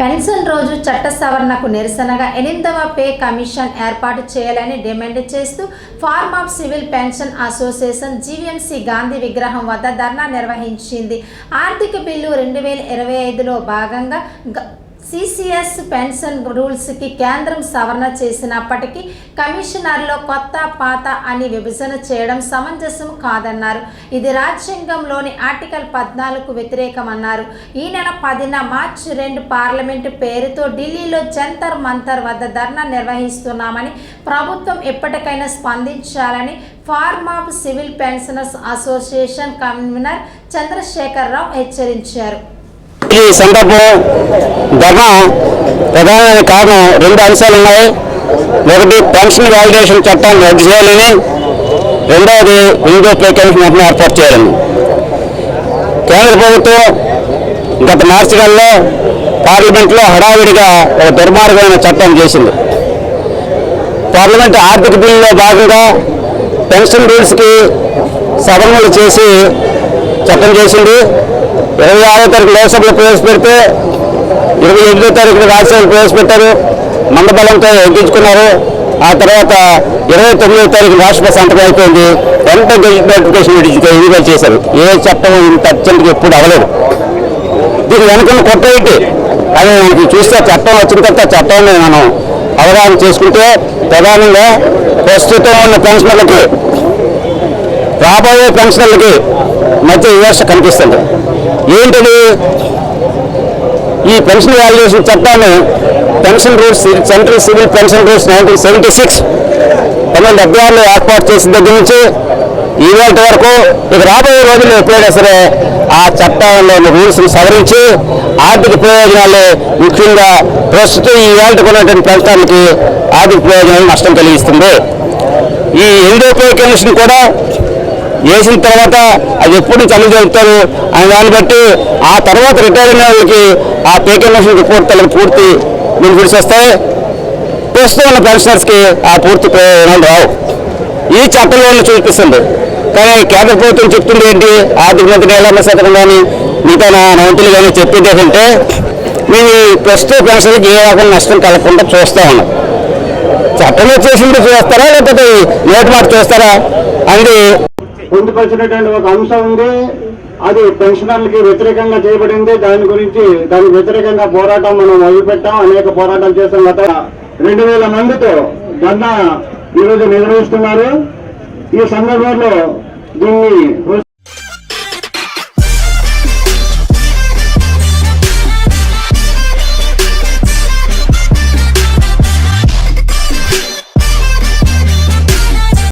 Pension రోజు చట్ట సవరణకు నిరసనగా 8వ పే కమిషన్ ఏర్పాటు చేయాలని డిమాండ్ చేస్తూ form of civil pension association GVMC Gandhi విగ్రహం వద్ద ధర్నా నిర్వహించింది. ఆర్థిక బిల్లు 2025లో భాగంగా సిసిఎస్ పెన్షన్ రూల్స్కి కేంద్రం సవరణ చేసినప్పటికీ కమిషనర్లో కొత్త పాత అని విభజన చేయడం సమంజసం కాదన్నారు. ఇది రాజ్యాంగంలోని ఆర్టికల్ 14కు వ్యతిరేకమన్నారు. ఈ నెల 10న మార్చి 2 పార్లమెంటు పేరుతో ఢిల్లీలో జంతర్ మంతర్ వద్ద ధర్నా నిర్వహిస్తున్నామని, ప్రభుత్వం ఎప్పటికైనా స్పందించాలని forum of civil pensioners association convenor Chandrashekar Rao హెచ్చరించారు. ఈ సందర్భం ధర్నా ప్రధానమైన కారణం 2 అంశాలు ఉన్నాయి. ఒకటి పెన్షన్ వాలిడేషన్ చట్టాన్ని రద్దు చేయాలని, రెండవది 8వ పే కమిషన్ ఏర్పాటు చేయాలని. కేంద్ర ప్రభుత్వం గత మార్చి నెలలో పార్లమెంట్లో హడావిడిగా ఒక దుర్మార్గమైన చట్టం చేసింది. పార్లమెంట్ ఆర్థిక బిల్లులో భాగంగా పెన్షన్ రూల్స్కి సవరణలు చేసి చట్టం చేసింది. 26వ తారీఖు లోక్సభలో ప్రవేశపెడితే 28వ తారీఖున రాజ్యసభలో ప్రవేశపెట్టారు. మందబలంతో ఎక్కించుకున్నారు. ఆ తర్వాత 29వ తారీఖు రాష్ట్రపతి సంతకం అయిపోయింది. వెంటనే గెజిట్ నోటిఫికేషన్ విడుదల చేశారు. ఏ చట్టం ఇంత అర్జెంట్గా ఎప్పుడు అవ్వలేదు. దీని వెనుకున్న కొత్త ఏంటి అని మనకి చూస్తే చట్టం వచ్చిన తర్వాత చట్టాన్ని మనం అవగాహన చేసుకుంటే ప్రధానంగా ప్రస్తుతం ఉన్న పెన్షనర్లకి రాబోయే పెన్షనర్లకి మధ్య వివక్ష కనిపిస్తుంది. ఏంటది? ఈ పెన్షన్ వాల్యుయేషన్ చట్టాన్ని pension rules central civil pension rules 1976 1976లో ఏర్పాటు చేసిన దగ్గర నుంచి ఈవేళ వరకు ఇక రాబోయే రోజుల్లో ఎప్పుడైనా సరే ఆ చట్టంలోని రూల్స్ని సవరించి ఆర్థిక ప్రయోజనాలు, ముఖ్యంగా ప్రస్తుతం ఈ వేళకు ఉన్నటువంటి పెన్షన్లకి ఆర్థిక ప్రయోజనాలు నష్టం కలిగిస్తుంది. ఈ 8వ పే కమిషన్ కూడా వేసిన తర్వాత అది ఎప్పుడు నుంచి అమలు జరుపుతారు అనే దాన్ని బట్టి ఆ తర్వాత రిటైర్ అయిన వాళ్ళకి ఆ పే కమిషన్ రిపోర్ట్ పూర్తి బెనిఫిట్స్ వస్తాయి. ప్రస్తుతం ఉన్న పెన్షనర్స్కి ఆ పూర్తి ప్రయోజనాలు రావు. ఈ చట్టంలో చూపిస్తుంది. కానీ కేంద్ర ప్రభుత్వం చెప్తుంది ఏంటి? ఆర్థిక మంత్రి నీలమ్మ సీతారామన్ కానీ మిగతా మంత్రులు కానీ చెప్పింది ఏంటంటే, మేము ప్రస్తుత పెన్షన్కి ఏ రకం నష్టం కలగకుండా చూస్తూ ఉన్నాం. చట్టంలో చేసింది చూస్తారా లేకపోతే నోటి మాట చూస్తారా అనేది పొందుపరిచినటువంటి ఒక అంశం ఉంది. అది పెన్షనర్లకి వ్యతిరేకంగా చేయబడింది. దానికి వ్యతిరేకంగా పోరాటం మనం మొదలుపెట్టాం. అనేక పోరాటాలు చేసాం. గత 2000 మందితో ధర్నా ఈరోజు నిర్వహిస్తున్నారు. ఈ సందర్భంలో దీన్ని